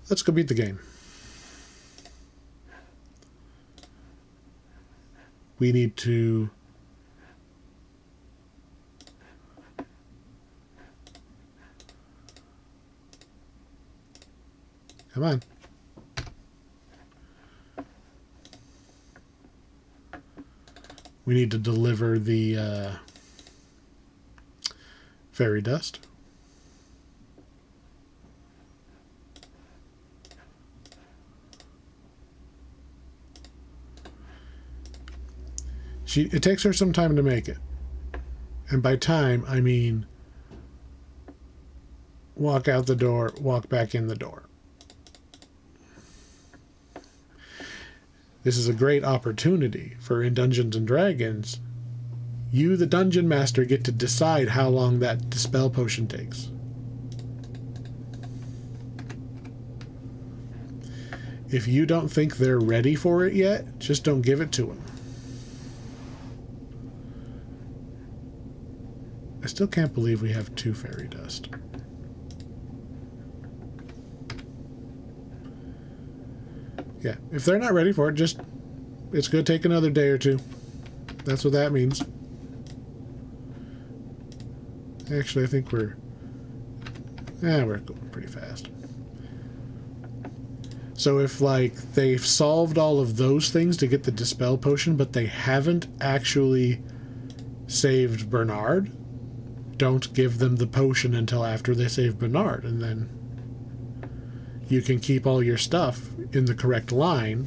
let's go beat the game. We need to... Come on. We need to deliver the fairy dust. It takes her some time to make it. And by time, I mean walk out the door, walk back in the door. This is a great opportunity for in Dungeons and Dragons. You, the dungeon master, get to decide how long that dispel potion takes. If you don't think they're ready for it yet, just don't give it to them. I still can't believe we have 2 fairy dust. Yeah, if they're not ready for it, it's going to take another day or 2. That's what that means. Actually, I think we're going pretty fast. So if, like, they've solved all of those things to get the dispel potion, but they haven't actually saved Bernard, don't give them the potion until after they save Bernard, and then you can keep all your stuff in the correct line.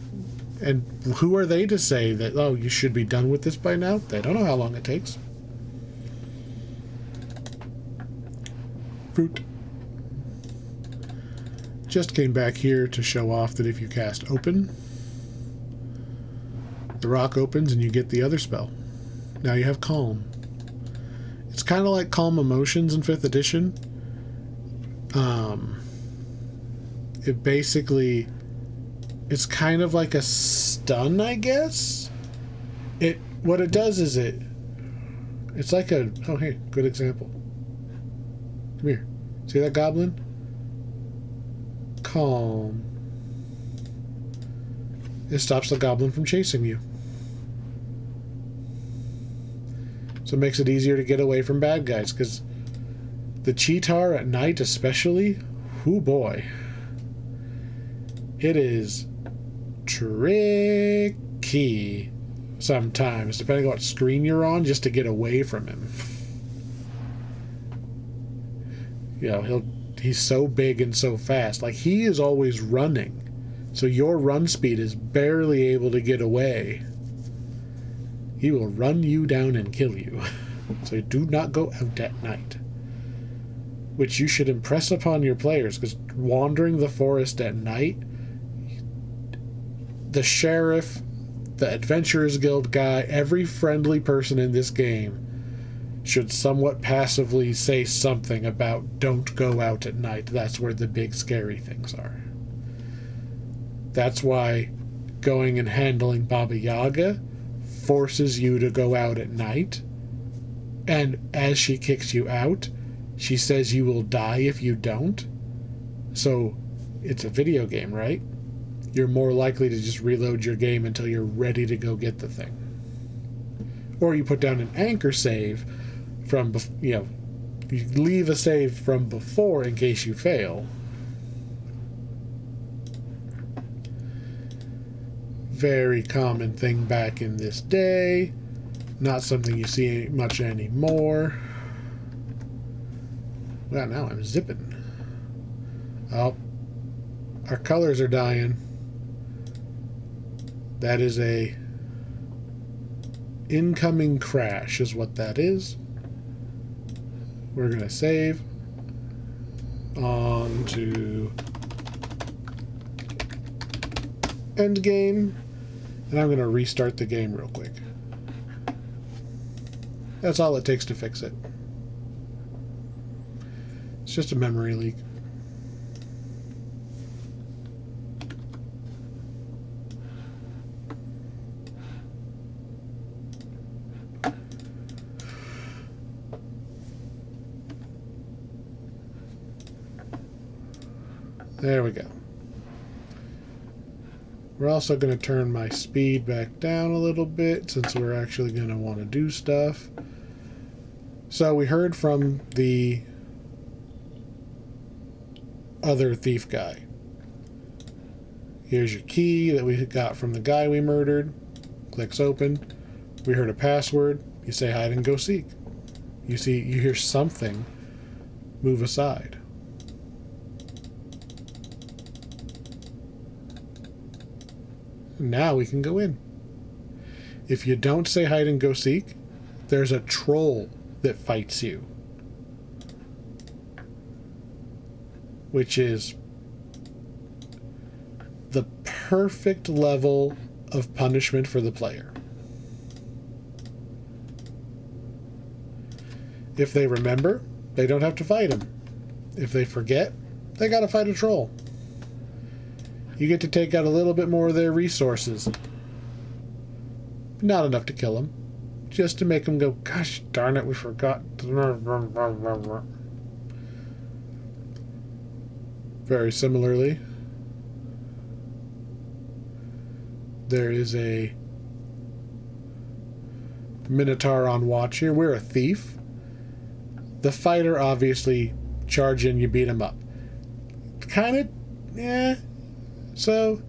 And who are they to say that, oh, you should be done with this by now? They don't know how long it takes. Fruit. Just came back here to show off that if you cast Open, the rock opens and you get the other spell. Now you have Calm. It's kind of like Calm Emotions in 5th edition. It basically, it's kind of like a stun, I guess. What it does is it's like a, oh hey, good example. Come here. See that goblin? Calm. It stops the goblin from chasing you. So it makes it easier to get away from bad guys, because the Cheetar at night especially, whoo boy. It is tricky sometimes, depending on what screen you're on, just to get away from him. You know, he's so big and so fast. Like, he is always running. So your run speed is barely able to get away. He will run you down and kill you. So do not go out at night. Which you should impress upon your players, because wandering the forest at night, the sheriff, the Adventurers Guild guy, every friendly person in this game should somewhat passively say something about don't go out at night. That's where the big scary things are. That's why going and handling Baba Yaga forces you to go out at night. And as she kicks you out, she says you will die if you don't. So it's a video game, right? You're more likely to just reload your game until you're ready to go get the thing. Or you put down an anchor save from, you leave a save from before in case you fail. Very common thing back in this day. Not something you see much anymore. Well, now I'm zipping. Oh, our colors are dying. That is a incoming crash is what that is. We're going to save on to end game, and I'm going to restart the game real quick. That's all it takes to fix it. It's just a memory leak. There we go. We're also going to turn my speed back down a little bit since we're actually going to want to do stuff. So we heard from the other thief guy. Here's your key that we got from the guy we murdered. Clicks open. We heard a password. You say hide and go seek. You hear something move aside. Now we can go in. If you don't say hide and go seek, there's a troll that fights you, which is the perfect level of punishment for the player. If they remember, they don't have to fight him. If they forget, they gotta fight a troll. You get to take out a little bit more of their resources. Not enough to kill them. Just to make them go, gosh darn it, we forgot. Very similarly, there is a Minotaur on watch here. We're a thief. The fighter obviously charge in, you beat him up. Kind of, yeah. So,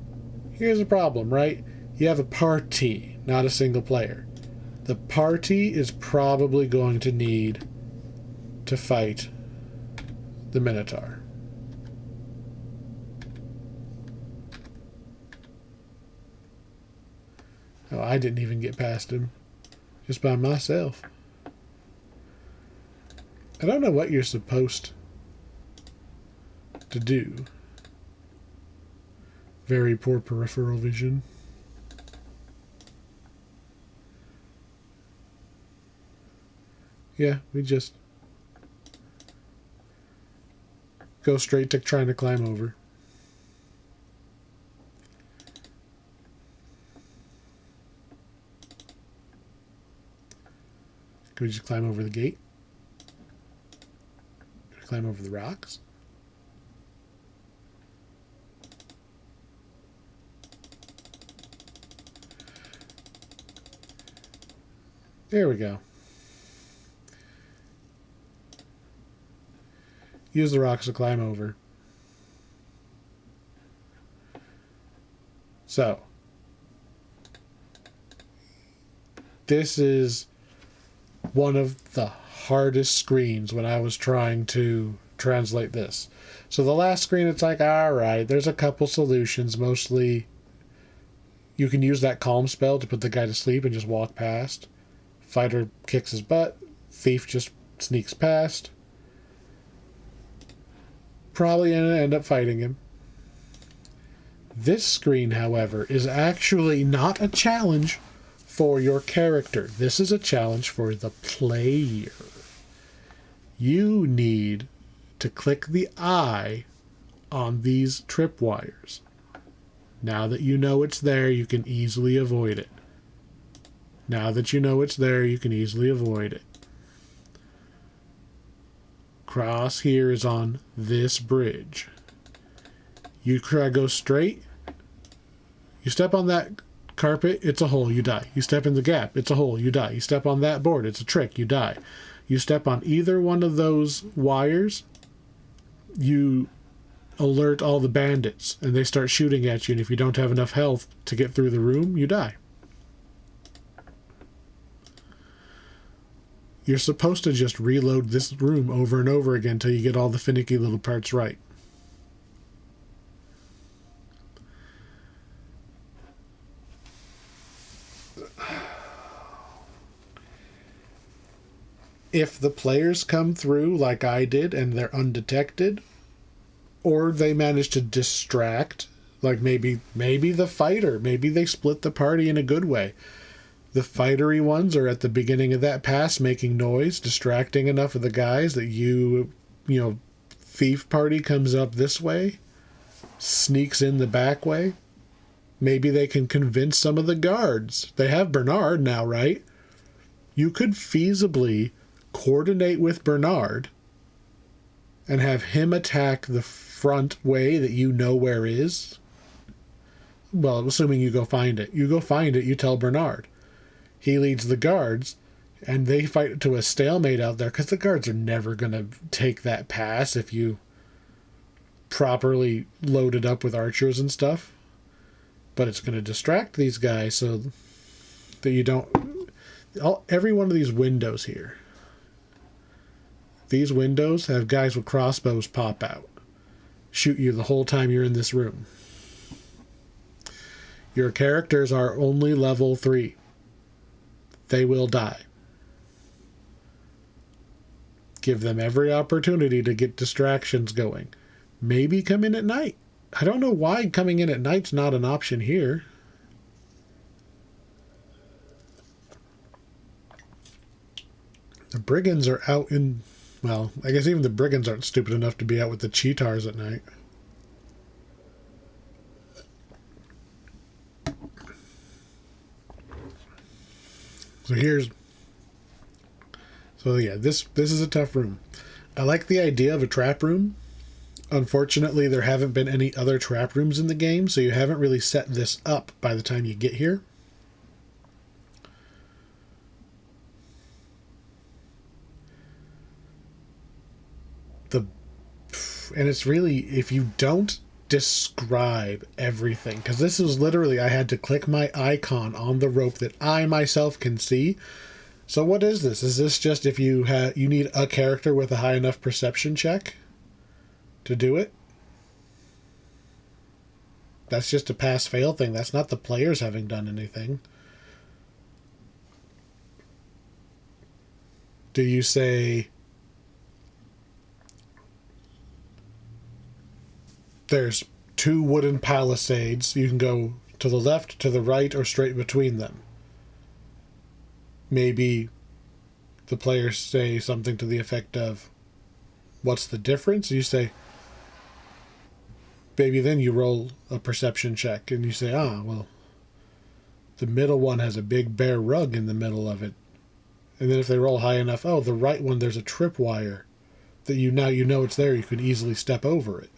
here's the problem, right? You have a party, not a single player. The party is probably going to need to fight the Minotaur. Oh, I didn't even get past him. Just by myself. I don't know what you're supposed to do. Very poor peripheral vision. Yeah, we just go straight to trying to climb over. Can we just climb over the gate? Can we climb over the rocks? There we go. Use the rocks to climb over. So, this is one of the hardest screens when I was trying to translate this. So the last screen, it's like, all right, there's a couple solutions. Mostly, you can use that calm spell to put the guy to sleep and just walk past. Fighter kicks his butt. Thief just sneaks past. Probably gonna end up fighting him. This screen, however, is actually not a challenge for your character. This is a challenge for the player. You need to click the eye on these tripwires. Now that you know it's there, you can easily avoid it. Now that you know it's there, you can easily avoid it. Cross here is on this bridge. You try to go straight. You step on that carpet, it's a hole, you die. You step in the gap, it's a hole, you die. You step on that board, it's a trick, you die. You step on either one of those wires, you alert all the bandits, and they start shooting at you, and if you don't have enough health to get through the room, you die. You're supposed to just reload this room over and over again until you get all the finicky little parts right. If the players come through like I did and they're undetected, or they manage to distract, like maybe the fighter, maybe they split the party in a good way. The fightery ones are at the beginning of that pass making noise, distracting enough of the guys that thief party comes up this way, sneaks in the back way. Maybe they can convince some of the guards. They have Bernard now, right? You could feasibly coordinate with Bernard and have him attack the front way that you know where is. Well, assuming you go find it. You go find it, you tell Bernard. He leads the guards, and they fight to a stalemate out there, because the guards are never going to take that pass if you properly load it up with archers and stuff. But it's going to distract these guys so that you don't... every one of these windows here, these windows have guys with crossbows pop out, shoot you the whole time you're in this room. Your characters are only level 3. They will die. Give them every opportunity to get distractions going. Maybe come in at night. I don't know why coming in at night's not an option here. The brigands are out in... Well, I guess even the brigands aren't stupid enough to be out with the cheetars at night. So here's... So yeah, this is a tough room. I like the idea of a trap room. Unfortunately, there haven't been any other trap rooms in the game, so you haven't really set this up by the time you get here. And it's really, if you don't describe everything, because this is literally, I had to click my icon on the rope that I myself can see. So what is this? Is this just if you need a character with a high enough perception check to do it? That's just a pass-fail thing. That's not the players having done anything. Do you say... There's 2 wooden palisades. You can go to the left, to the right, or straight between them. Maybe the players say something to the effect of, what's the difference? You say, maybe then you roll a perception check and you say, well, the middle one has a big bare rug in the middle of it. And then if they roll high enough, the right one, there's a tripwire that you know it's there. You could easily step over it.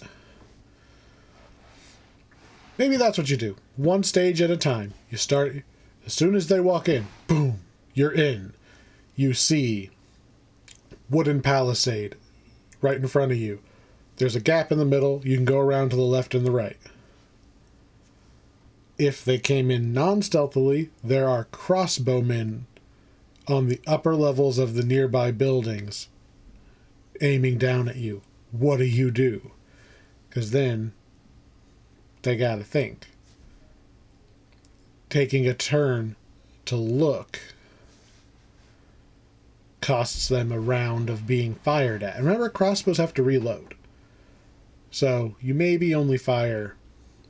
Maybe that's what you do. One stage at a time. You start, as soon as they walk in, boom, you're in. You see wooden palisade right in front of you. There's a gap in the middle. You can go around to the left and the right. If they came in non-stealthily, there are crossbowmen on the upper levels of the nearby buildings aiming down at you. What do you do? Because then... they gotta think. Taking a turn to look costs them a round of being fired at. And remember, crossbows have to reload. So you maybe only fire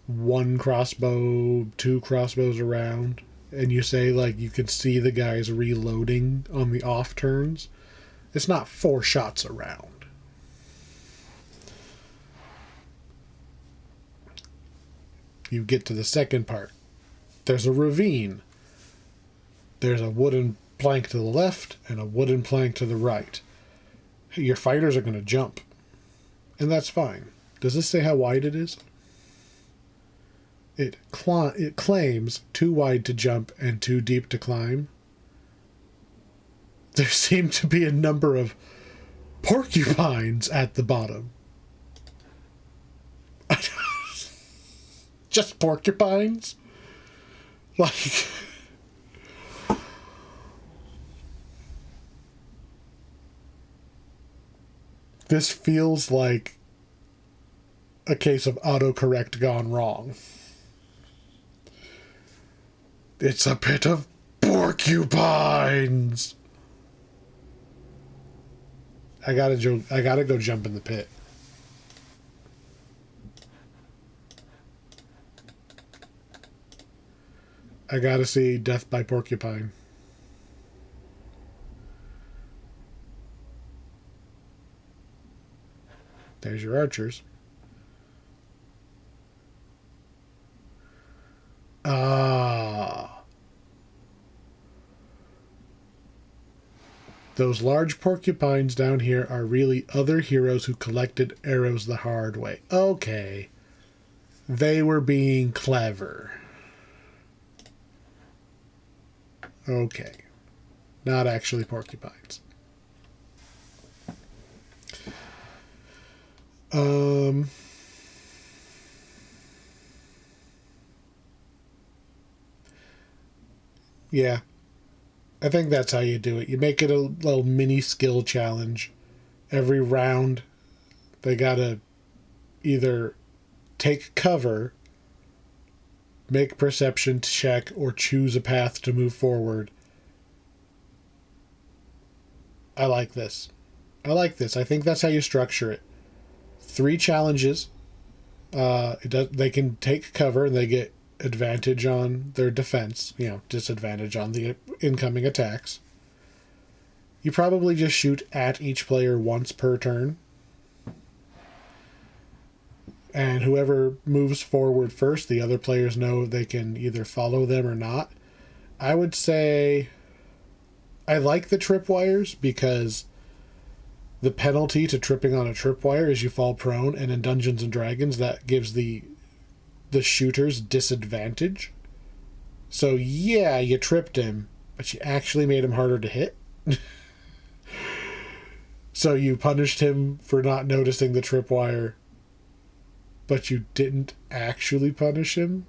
1 crossbow, 2 crossbows around, and you say, like, you can see the guys reloading on the off turns. It's not 4 shots around. You get to the second part. There's a ravine. There's a wooden plank to the left and a wooden plank to the right. Your fighters are going to jump. And that's fine. Does this say how wide it is? It claims too wide to jump and too deep to climb. There seem to be a number of porcupines at the bottom. Just porcupines? Like... This feels like a case of autocorrect gone wrong. It's a pit of porcupines! I gotta go jump in the pit. I gotta see Death by Porcupine. There's your archers. Those large porcupines down here are really other heroes who collected arrows the hard way. Okay. They were being clever. Okay. Not actually porcupines. Yeah. I think that's how you do it. You make it a little mini skill challenge. Every round, they gotta either take cover, make a perception check, or choose a path to move forward. I like this. I think that's how you structure it. 3 challenges. They can take cover and they get advantage on their defense, disadvantage on the incoming attacks. You probably just shoot at each player once per turn. And whoever moves forward first, the other players know they can either follow them or not. I would say I like the tripwires because the penalty to tripping on a tripwire is you fall prone, and in Dungeons and Dragons that gives the shooters disadvantage. So yeah, you tripped him, but you actually made him harder to hit. So you punished him for not noticing the tripwire, but you didn't actually punish him.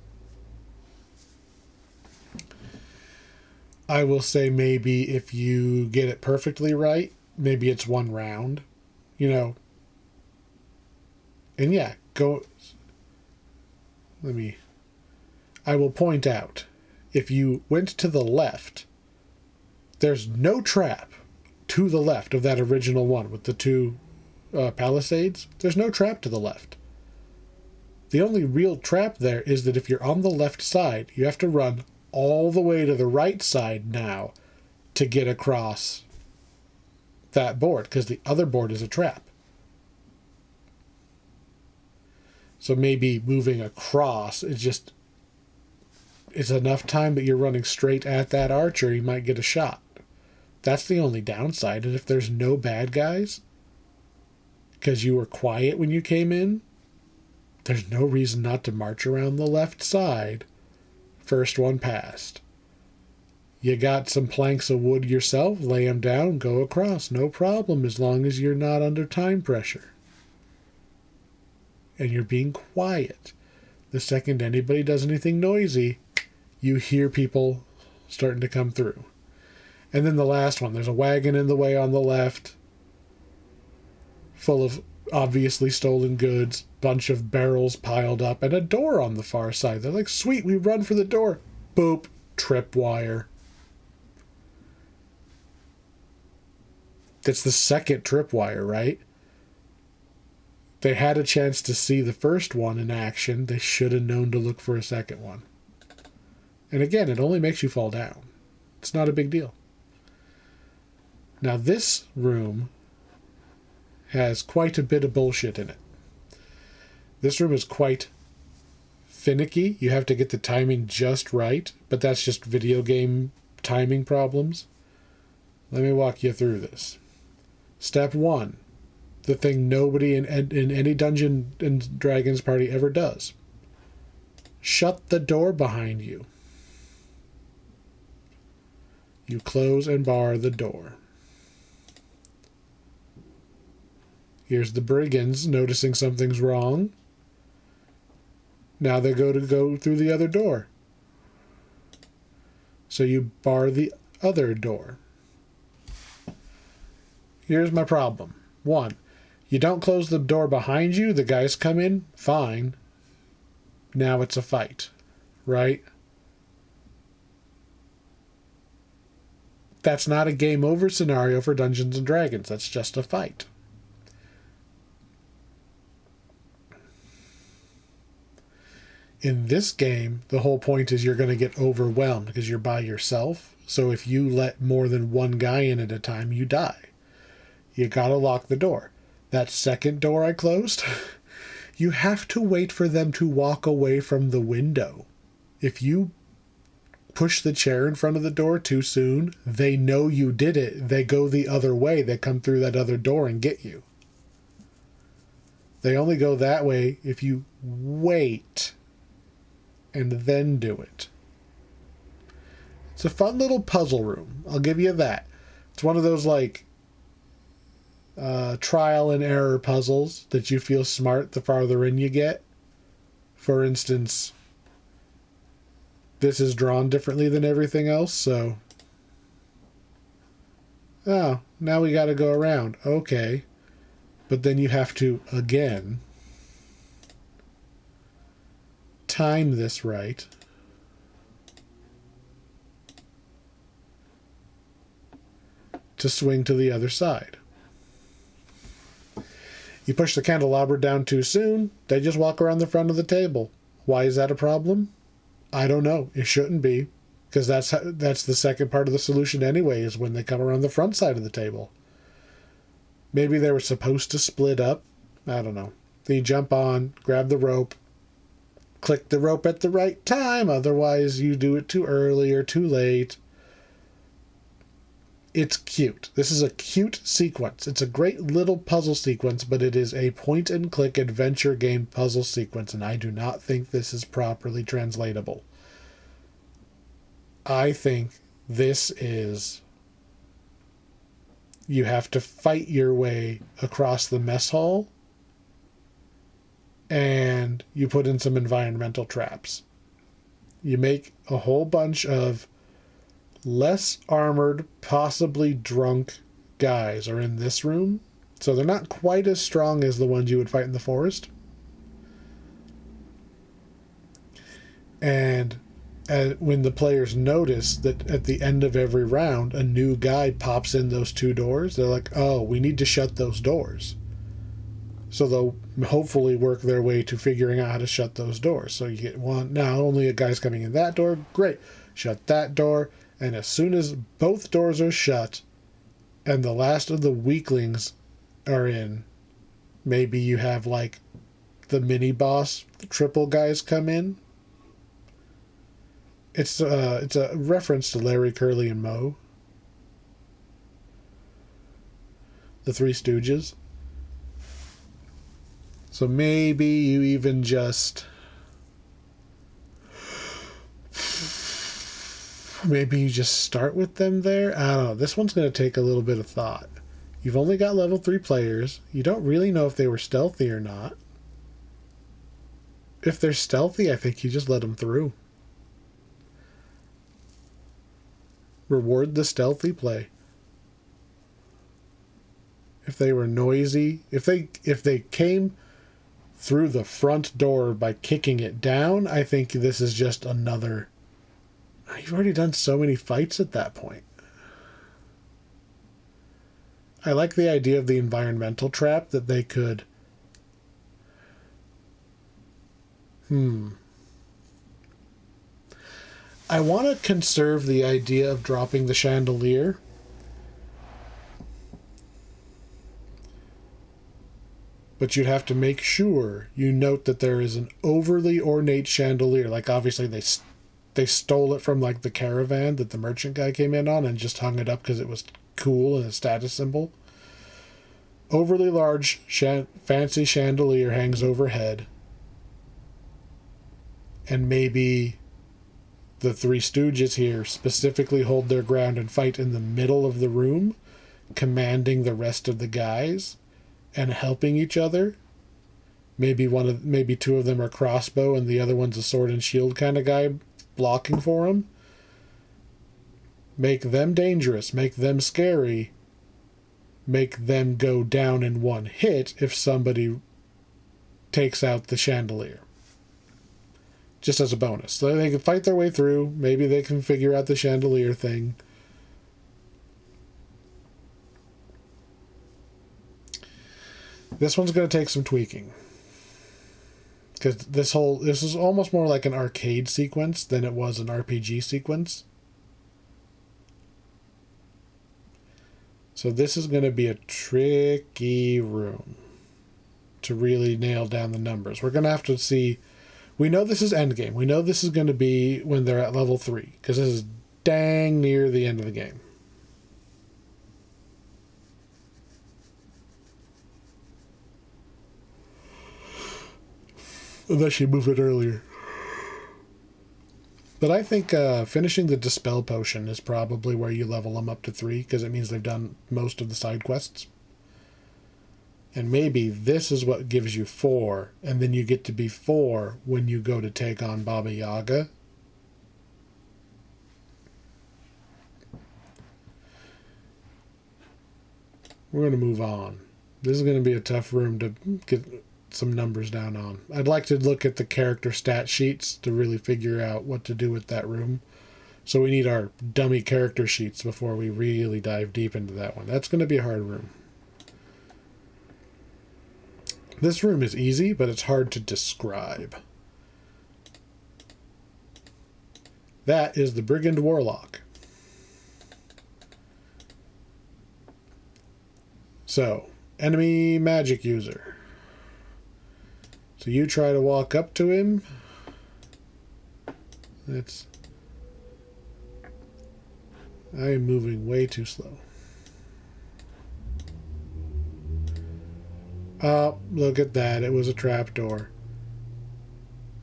I will say maybe if you get it perfectly right, maybe it's 1 round, And yeah, I will point out, if you went to the left, there's no trap to the left of that original one with the 2 palisades. There's no trap to the left. The only real trap there is that if you're on the left side, you have to run all the way to the right side now to get across that board, because the other board is a trap. So maybe moving across is enough time that you're running straight at that archer, you might get a shot. That's the only downside. And if there's no bad guys, because you were quiet when you came in, there's no reason not to march around the left side. First one past. You got some planks of wood yourself, lay them down, go across. No problem, as long as you're not under time pressure. And you're being quiet. The second anybody does anything noisy, you hear people starting to come through. And then the last one, there's a wagon in the way on the left, full of obviously stolen goods, bunch of barrels piled up, and a door on the far side. They're like, sweet, we run for the door. Boop, tripwire. That's the second tripwire, right? They had a chance to see the first one in action. They should have known to look for a second one. And again, it only makes you fall down. It's not a big deal. Now this room has quite a bit of bullshit in it. This room is quite finicky. You have to get the timing just right, but that's just video game timing problems. Let me walk you through this. Step 1, the thing nobody in any Dungeons and Dragons party ever does. Shut the door behind you. You close and bar the door. Here's the brigands noticing something's wrong. Now they go through the other door. So you bar the other door. Here's my problem. 1, you don't close the door behind you, the guys come in, fine. Now it's a fight, right? That's not a game over scenario for Dungeons and Dragons. That's just a fight. In this game, the whole point is you're going to get overwhelmed because you're by yourself. So if you let more than one guy in at a time, you die. You got to lock the door. That second door I closed, you have to wait for them to walk away from the window. If you push the chair in front of the door too soon, they know you did it. They go the other way. They come through that other door and get you. They only go that way if you wait and then do it. It's a fun little puzzle room. I'll give you that. It's one of those like trial and error puzzles that you feel smart the farther in you get. For instance, this is drawn differently than everything else, so... Oh, now we gotta go around. Okay. But then you have to, again, time this right. To swing to the other side. You push the candelabra down too soon, they just walk around the front of the table. Why is that a problem? I don't know. It shouldn't be, because that's the second part of the solution anyway, is when they come around the front side of the table. Maybe they were supposed to split up. I don't know. Then you jump on, grab the rope, click the rope at the right time, otherwise you do it too early or too late. It's cute. This is a cute sequence. It's a great little puzzle sequence, but it is a point-and-click adventure game puzzle sequence, and I do not think this is properly translatable. I think this is... You have to fight your way across the mess hall, and you put in some environmental traps. You make a whole bunch of less armored, possibly drunk guys are in this room. So they're not quite as strong as the ones you would fight in the forest. And when the players notice that at the end of every round, a new guy pops in those two doors, they're like, oh, we need to shut those doors. So they'll hopefully work their way to figuring out how to shut those doors. So you get one, now only a guy's coming in that door, great. Shut that door. And as soon as both doors are shut and the last of the weaklings are in, maybe you have like the mini boss, the triple guys come in. It's a reference to Larry, Curly, and Moe. The Three Stooges. So maybe you even just... Maybe you just start with them there? I don't know. This one's going to take a little bit of thought. You've only got level 3 players. You don't really know if they were stealthy or not. If they're stealthy, I think you just let them through. Reward the stealthy play. If they were noisy, if they came through the front door by kicking it down, I think this is just another... You've already done so many fights at that point. I like the idea of the environmental trap that they could... I want to conserve the idea of dropping the chandelier. But you'd have to make sure you note that there is an overly ornate chandelier. Like, obviously, they stole it from, like, the caravan that the merchant guy came in on and just hung it up because it was cool and a status symbol. Overly large, fancy chandelier hangs overhead. And maybe the Three Stooges here specifically hold their ground and fight in the middle of the room, commanding the rest of the guys and helping each other. Maybe two of them are crossbow and the other one's a sword and shield kind of guy blocking for them. Make them dangerous, make them scary, make them go down in one hit if somebody takes out the chandelier. Just as a bonus. So they can fight their way through. Maybe they can figure out the chandelier thing. This one's going to take some tweaking. Because this is almost more like an arcade sequence than it was an RPG sequence. So this is going to be a tricky room to really nail down the numbers. We're going to have to see... We know this is endgame. We know this is going to be when they're at level 3. Because this is dang near the end of the game. Unless you move it earlier. But I think finishing the Dispel Potion is probably where you level them up to 3, because it means they've done most of the side quests. And maybe this is what gives you 4, and then you get to be 4 when you go to take on Baba Yaga. We're going to move on. This is going to be a tough room to get some numbers down on. I'd like to look at the character stat sheets to really figure out what to do with that room. So we need our dummy character sheets before we really dive deep into that one. That's going to be a hard room. This room is easy, but it's hard to describe. That is the Brigand Warlock. So, enemy magic user. So you try to walk up to him. I am moving way too slow. Oh, look at that. It was a trapdoor.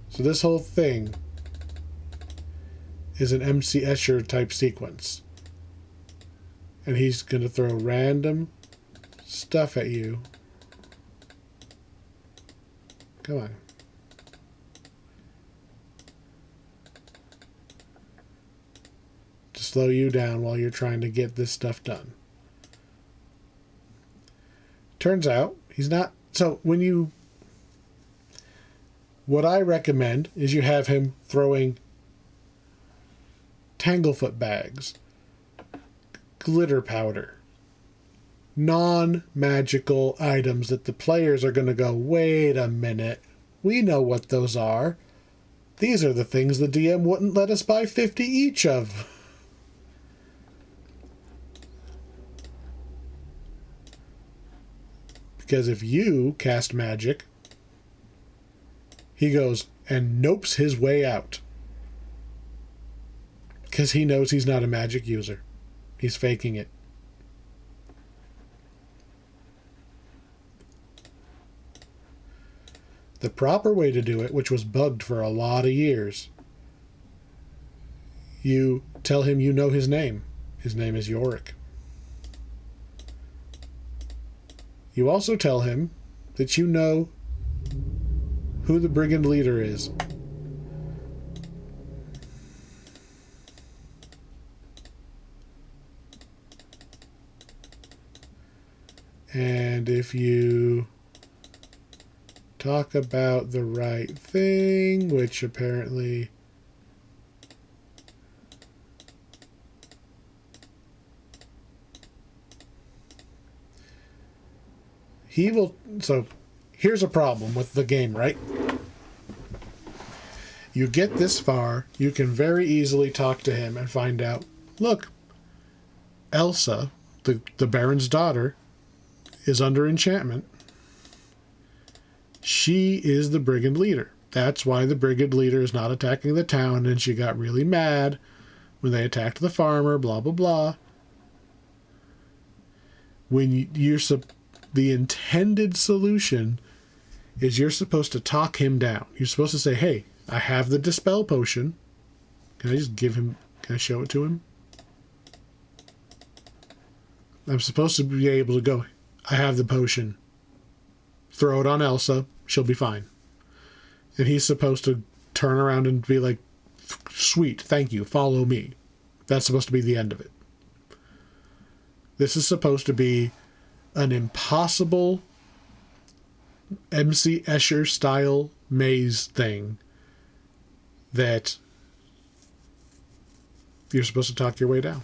So this whole thing is an MC Escher type sequence. And he's going to throw random stuff at you. Come on. To slow you down while you're trying to get this stuff done. Turns out he's not. So when you. What I recommend is you have him throwing tanglefoot bags, glitter powder, non-magical items that the players are going to go, wait a minute, we know what those are. These are the things the DM wouldn't let us buy 50 each of. Because if you cast magic, he goes and nopes his way out. Because he knows he's not a magic user. He's faking it. The proper way to do it, which was bugged for a lot of years, you tell him you know his name. His name is Yorick. You also tell him that you know who the brigand leader is. And if you talk about the right thing, which apparently he will. So here's a problem with the game, right? You get this far, you can very easily talk to him and find out, look, Elsa, the Baron's daughter, is under enchantment. She is the brigand leader. That's why the brigand leader is not attacking the town, and she got really mad when they attacked the farmer, blah, blah, blah. When the intended solution is you're supposed to talk him down. You're supposed to say, hey, I have the Dispel Potion. Can I show it to him? I'm supposed to be able to go, I have the potion. Throw it on Elsa. She'll be fine. And he's supposed to turn around and be like, sweet, thank you, follow me. That's supposed to be the end of it. This is supposed to be an impossible MC Escher style maze thing that you're supposed to talk your way down.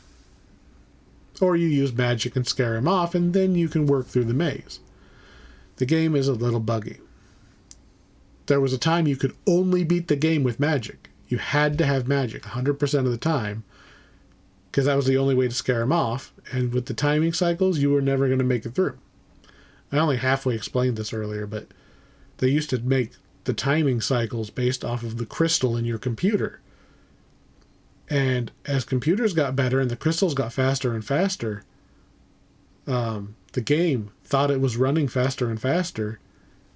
Or you use magic and scare him off, and then you can work through the maze. The game is a little buggy. There was a time you could only beat the game with magic. You had to have magic 100% of the time, because that was the only way to scare him off, and with the timing cycles, you were never going to make it through. I only halfway explained this earlier, but they used to make the timing cycles based off of the crystal in your computer. And as computers got better and the crystals got faster and faster, the game thought it was running faster and faster,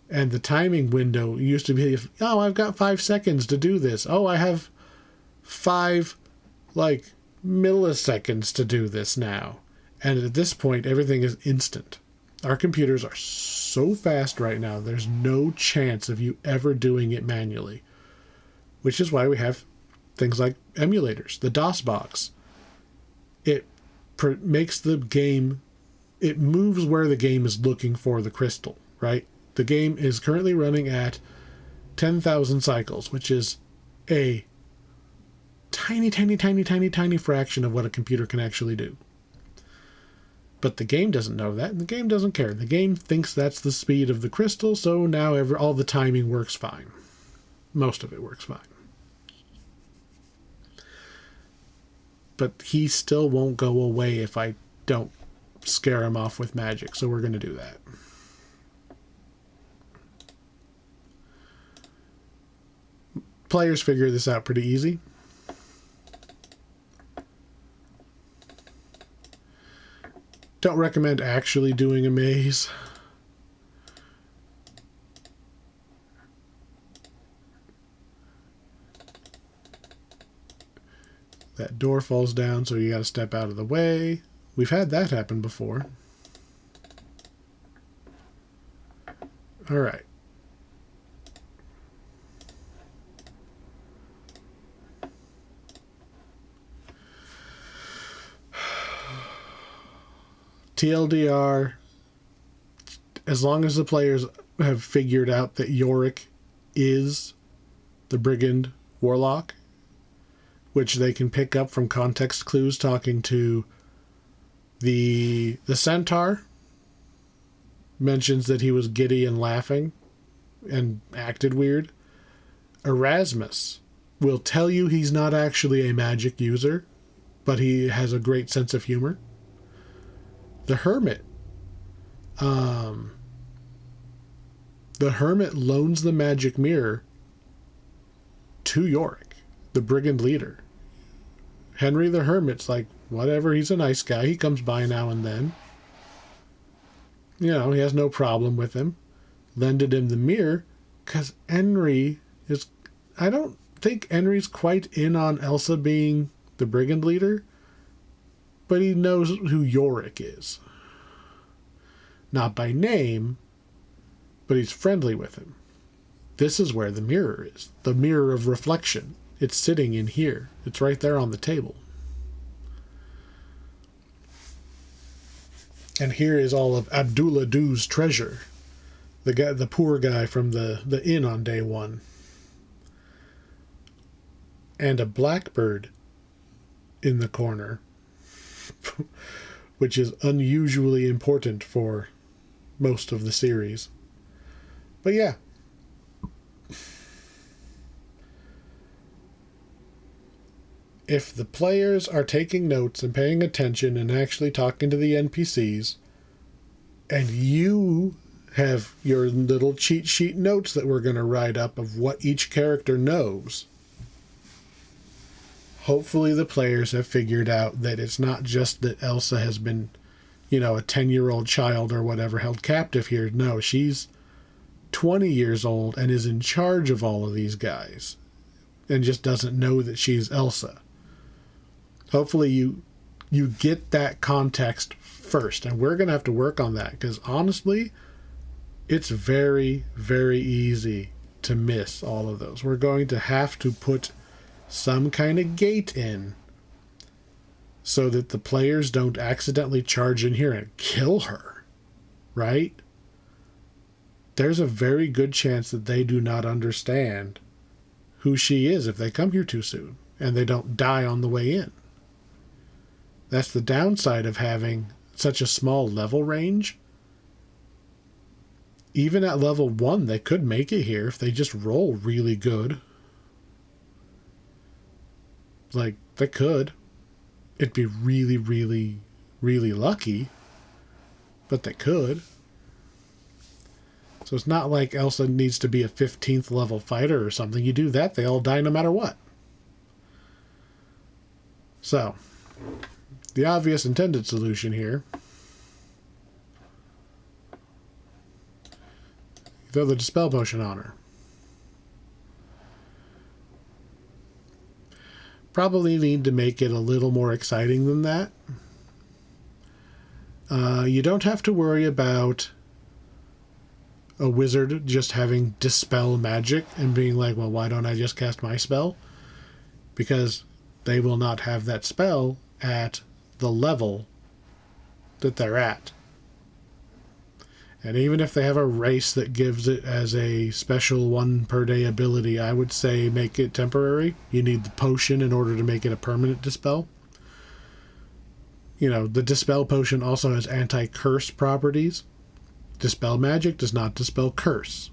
And the timing window used to be, oh, I've got 5 seconds to do this. Oh, I have 5, like, milliseconds to do this now. And at this point, everything is instant. Our computers are so fast right now, there's no chance of you ever doing it manually. Which is why we have things like emulators, the DOS box. It makes the game, it moves where the game is looking for the crystal, right? The game is currently running at 10,000 cycles, which is a tiny fraction of what a computer can actually do. But the game doesn't know that, and the game doesn't care. The game thinks that's the speed of the crystal, so now all the timing works fine. Most of it works fine. But he still won't go away if I don't scare him off with magic, so we're going to do that. Players figure this out pretty easy. Don't recommend actually doing a maze. That door falls down, so you got to step out of the way. We've had that happen before. All right. TLDR, as long as the players have figured out that Yorick is the brigand warlock, which they can pick up from context clues talking to the centaur, mentions that he was giddy and laughing and acted weird. Erasmus will tell you he's not actually a magic user, but he has a great sense of humor. The hermit. The hermit loans the magic mirror to Yorick, the brigand leader. Henry the hermit's like, whatever, he's a nice guy. He comes by now and then. You know, he has no problem with him. Lended him the mirror because Henry is... I don't think Henry's quite in on Elsa being the brigand leader, but he knows who Yorick is. Not by name, but he's friendly with him. This is where the mirror is. The mirror of reflection. It's sitting in here. It's right there on the table. And here is all of Abdullah Doo's treasure. The poor guy from the inn on day one. And a blackbird in the corner, which is unusually important for most of the series. But yeah. If the players are taking notes and paying attention and actually talking to the NPCs, and you have your little cheat sheet notes that we're going to write up of what each character knows, hopefully the players have figured out that it's not just that Elsa has been, you know, a 10-year-old child or whatever held captive here. No, she's 20 years old and is in charge of all of these guys and just doesn't know that she's Elsa. Hopefully you get that context first, and we're going to have to work on that because honestly, it's very, very easy to miss all of those. We're going to have to put some kind of gate in so that the players don't accidentally charge in here and kill her, right? There's a very good chance that they do not understand who she is if they come here too soon and they don't die on the way in. That's the downside of having such a small level range. Even at level 1, they could make it here if they just roll really good. Like, they could. It'd be really, really, really lucky. But they could. So it's not like Elsa needs to be a 15th level fighter or something. You do that, they all die no matter what. So, the obvious intended solution here Throw the Dispel Potion on her. Probably need to make it a little more exciting than that. You don't have to worry about a wizard just having Dispel Magic and being like, well, why don't I just cast my spell? Because they will not have that spell at the level that they're at. And even if they have a race that gives it as a special 1 per day ability, I would say make it temporary. You need the potion in order to make it a permanent dispel. You know, the Dispel Potion also has anti-curse properties. Dispel Magic does not dispel curse.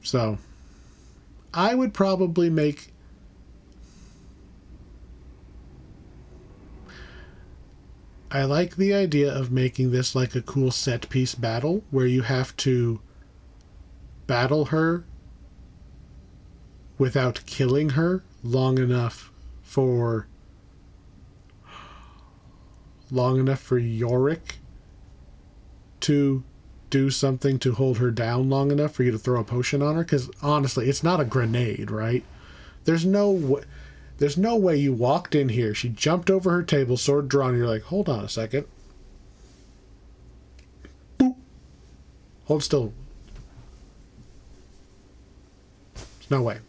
So, I would probably make... I like the idea of making this like a cool set-piece battle where you have to battle her without killing her long enough for Yorick to do something to hold her down long enough for you to throw a potion on her. Because honestly, it's not a grenade, right? There's no way you walked in here, she jumped over her table, sword drawn, and you're like, hold on a second. Boop. Hold still. There's no way.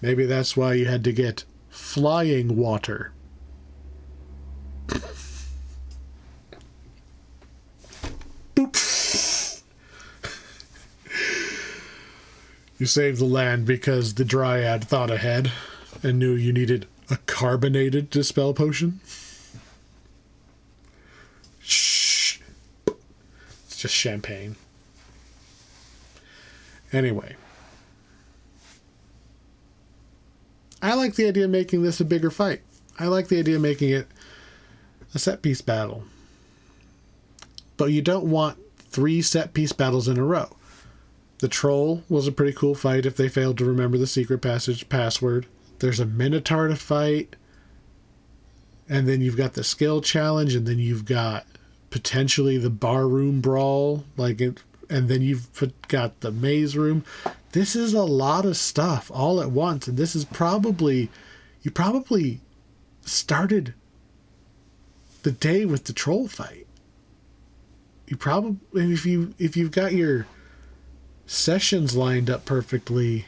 Maybe that's why you had to get flying water. Boop. You saved the land because the Dryad thought ahead and knew you needed a carbonated Dispel Potion. Shh. It's just champagne. Anyway. I like the idea of making this a bigger fight. I like the idea of making it a set-piece battle. But you don't want 3 set-piece battles in a row. The Troll was a pretty cool fight if they failed to remember the secret password. There's a Minotaur to fight. And then you've got the skill challenge. And then you've got potentially the barroom brawl. And then you've got the maze room. This is a lot of stuff all at once. And this is you probably started the day with the Troll fight. You probably, if you've got your sessions lined up perfectly,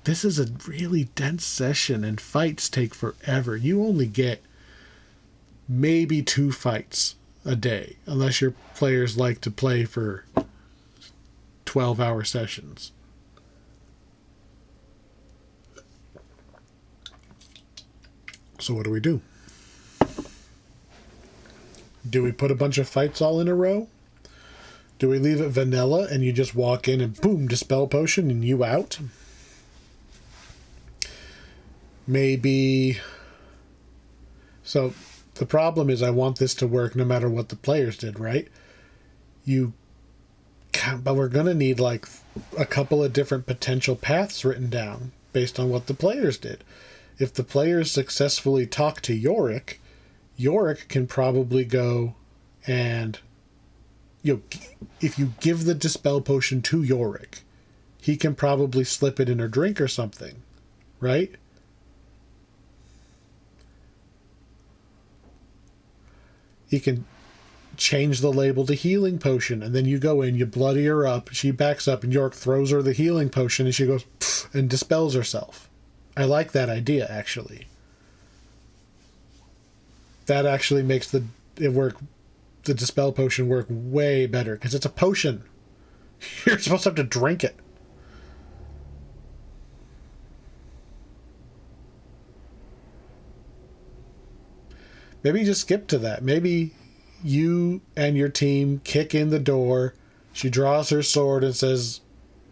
this is a really dense session and fights take forever. You only get maybe 2 fights a day, unless your players like to play for 12-hour sessions. So what do? Do we put a bunch of fights all in a row? Do we leave it vanilla and you just walk in and boom, Dispel Potion and you out? Maybe. So the problem is I want this to work no matter what the players did, right? But we're going to need like a couple of different potential paths written down based on what the players did. If the players successfully talk to Yorick, Yorick can probably go and, if you give the Dispel Potion to Yorick, he can probably slip it in her drink or something, right? He can change the label to Healing Potion, and then you go in, you bloody her up, she backs up, and Yorick throws her the Healing Potion, and she goes and dispels herself. I like that idea, actually. That actually makes the Dispel Potion work way better, because it's a potion. You're supposed to have to drink it. Maybe just skip to that. Maybe you and your team kick in the door. She draws her sword and says,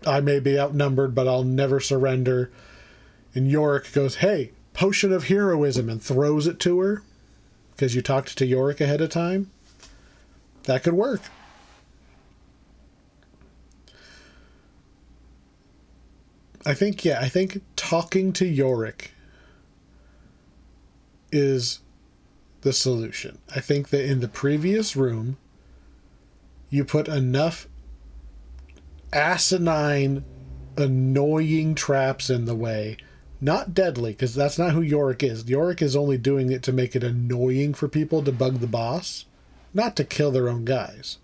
I may be outnumbered, but I'll never surrender. And Yorick goes, hey, Potion of Heroism, and throws it to her because you talked to Yorick ahead of time. That could work. I think talking to Yorick is the solution. I think that in the previous room, you put enough asinine, annoying traps in the way. Not deadly, because that's not who Yorick is. Yorick is only doing it to make it annoying for people to bug the boss, not to kill their own guys.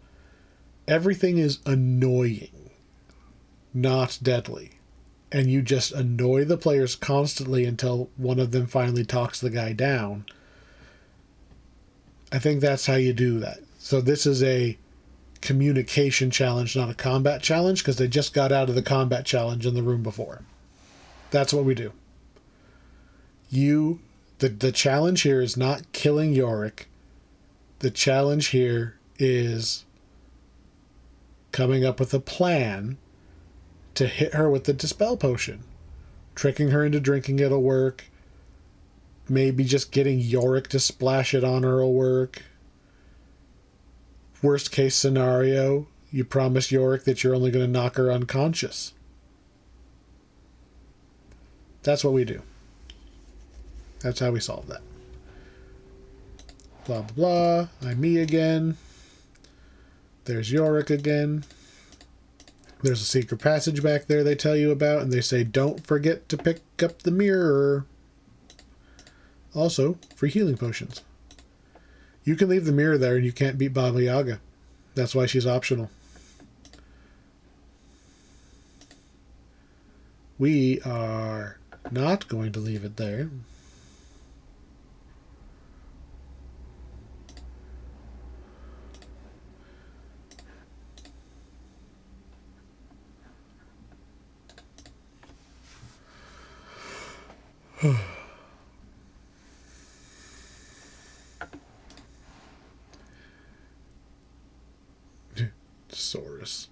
Everything is annoying, not deadly. And you just annoy the players constantly until one of them finally talks the guy down. I think that's how you do that. So this is a communication challenge, not a combat challenge, because they just got out of the combat challenge in the room before. That's what we do. The challenge here is not killing Yorick. The challenge here is coming up with a plan to hit her with the Dispel Potion. Tricking her into drinking it'll work. Maybe just getting Yorick to splash it on her will work. Worst case scenario, you promise Yorick that you're only going to knock her unconscious. That's what we do. That's how we solve that. Blah, blah, blah. I'm me again. There's Yorick again. There's a secret passage back there they tell you about, and they say, don't forget to pick up the mirror. Also, free healing potions. You can leave the mirror there and you can't beat Baba Yaga. That's why she's optional. We are not going to leave it there. Saurus.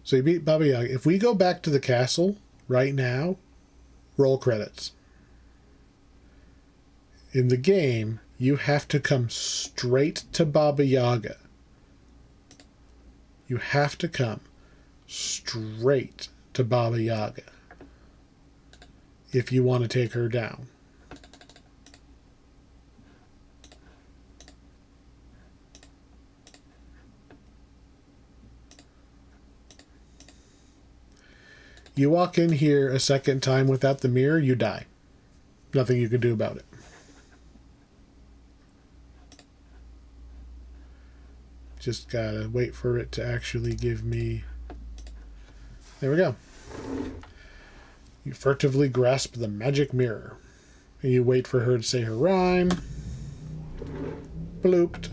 So you beat Baba Yaga. If we go back to the castle right now, roll credits. In the game, you have to come straight to Baba Yaga. You have to come straight to Baba Yaga if you want to take her down. You walk in here a second time without the mirror, you die. Nothing you can do about it. Just gotta wait for it to actually give me... There we go. You furtively grasp the magic mirror. And you wait for her to say her rhyme. Blooped.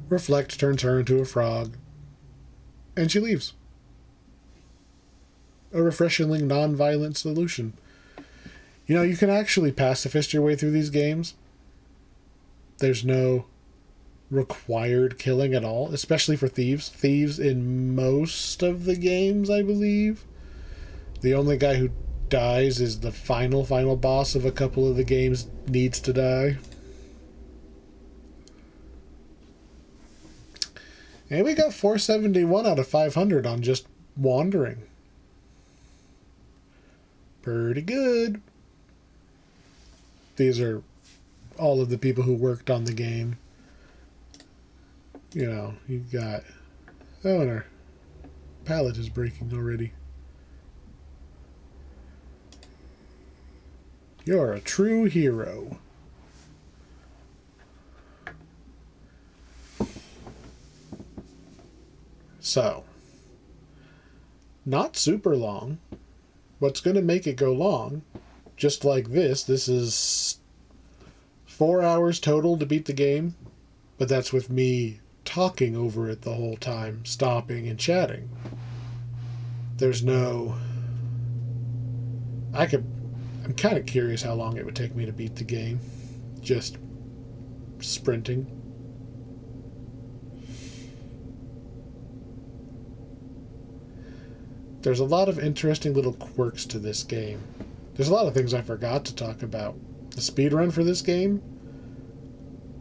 Reflect turns her into a frog. And she leaves. A refreshingly non-violent solution. You know, you can actually pacifist your way through these games. There's no required killing at all, especially for thieves. Thieves in most of the games, I believe. The only guy who dies is the final boss of a couple of the games needs to die. And we got 471 out of 500 on just wandering. Pretty good. These are all of the people who worked on the game. You know, you got... Oh, and our palette is breaking already. You're a true hero. So, not super long. What's going to make it go long, just like this is 4 hours total to beat the game, but that's with me talking over it the whole time, stopping and chatting. There's no... I'm kind of curious how long it would take me to beat the game. Just sprinting. There's a lot of interesting little quirks to this game. There's a lot of things I forgot to talk about. The speedrun for this game,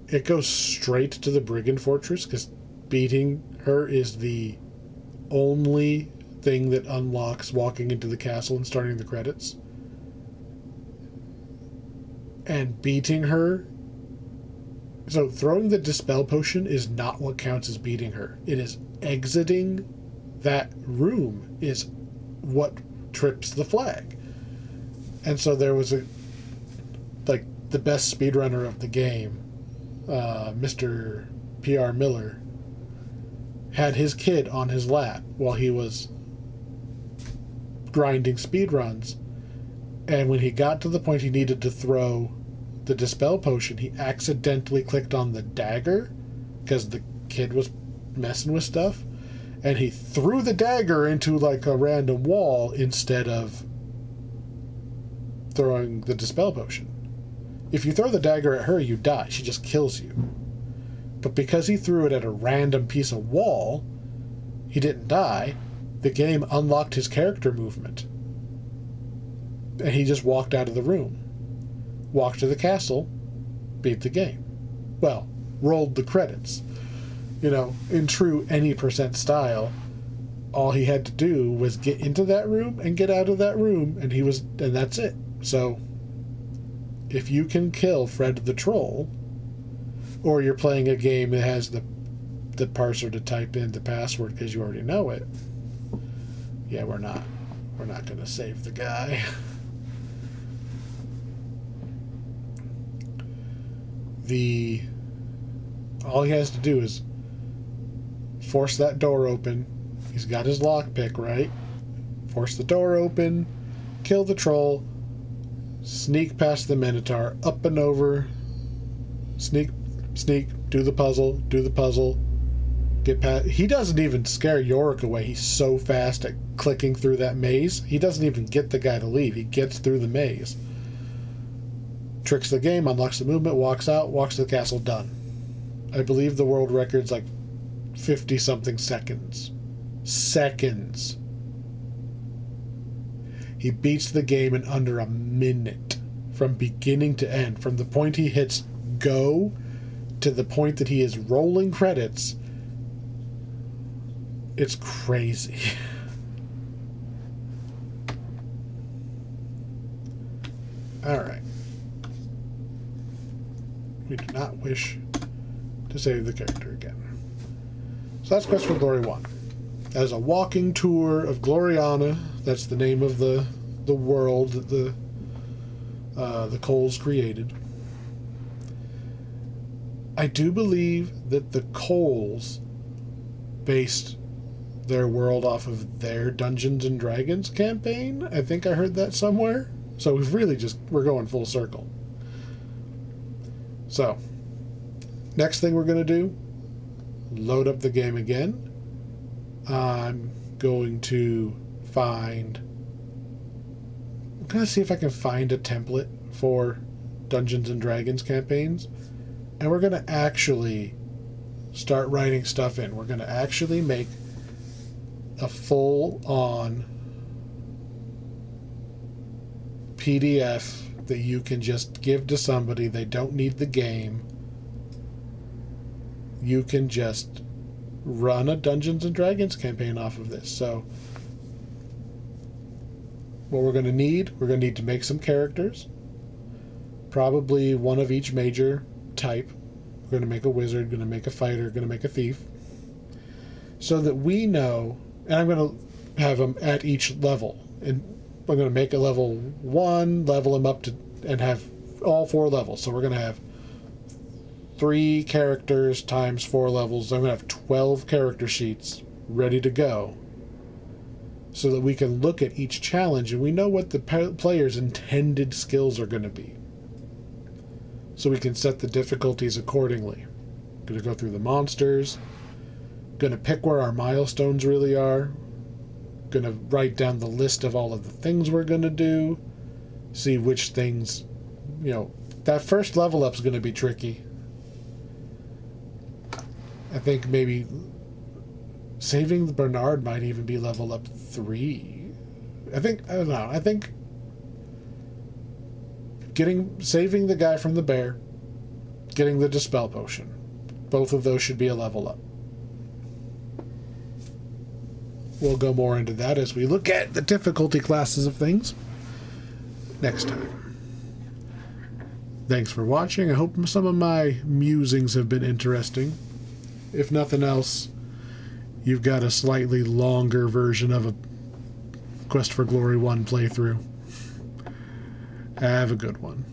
it goes straight to the Brigand Fortress because beating her is the only thing that unlocks walking into the castle and starting the credits. And beating her. So throwing the dispel potion is not what counts as beating her. It is exiting that room is what trips the flag. And so there was the best speedrunner of the game, Mr. P.R. Miller, had his kid on his lap while he was grinding speedruns. And when he got to the point he needed to throw the dispel potion, he accidentally clicked on the dagger because the kid was messing with stuff. And he threw the dagger into like a random wall instead of throwing the dispel potion. If you throw the dagger at her, you die. She just kills you. But because he threw it at a random piece of wall, he didn't die. The game unlocked his character movement. And he just walked out of the room. Walked to the castle, beat the game. Well, rolled the credits. You know, in true any % style, all he had to do was get into that room and get out of that room, and that's it. So, if you can kill Fred the Troll, or you're playing a game that has the parser to type in the password because you already know it, yeah, we're not going to save the guy. All he has to do is force that door open. He's got his lockpick, right? Force the door open, kill the troll, sneak past the Minotaur, up and over, sneak, do the puzzle, get past. He doesn't even scare Yorick away. He's so fast at clicking through that maze. He doesn't even get the guy to leave. He gets through the maze. Tricks the game, unlocks the movement, walks out, walks to the castle, done. I believe the world record's like 50-something seconds. Seconds. He beats the game in under a minute. From beginning to end. From the point he hits go to the point that he is rolling credits. It's crazy. Alright. We do not wish to save the character again. So that's Quest for Glory 1. That is a walking tour of Gloriana. That's the name of the world that the Coles created. I do believe that the Coles based their world off of their Dungeons and Dragons campaign. I think I heard that somewhere. So we're going full circle. So, next thing we're going to do, load up the game again. I'm going to see if I can find a template for Dungeons and Dragons campaigns. And we're going to actually start writing stuff in. We're going to actually make a full-on PDF that you can just give to somebody. They don't need the game. You can just run a Dungeons and Dragons campaign off of this. So what we're going to need to make some characters. Probably one of each major type. We're going to make a wizard, going to make a fighter, going to make a thief. So that we know, and I'm going to have them at each level. And we're going to make a level 1, level them up to, and have all 4 levels. So we're going to have 3 characters times 4 levels. I'm going to have 12 character sheets ready to go. So that we can look at each challenge and we know what the player's intended skills are going to be. So we can set the difficulties accordingly. Going to go through the monsters. Going to pick where our milestones really are. Going to write down the list of all of the things we're going to do. See which things, that first level up is going to be tricky. I think maybe saving the Bernard might even be level up 3. I don't know. I think saving the guy from the bear, getting the Dispel Potion. Both of those should be a level up. we'll go more into that as we look at the difficulty classes of things next time. Thanks for watching. I hope some of my musings have been interesting. If nothing else, you've got a slightly longer version of a Quest for Glory 1 playthrough. Have a good one.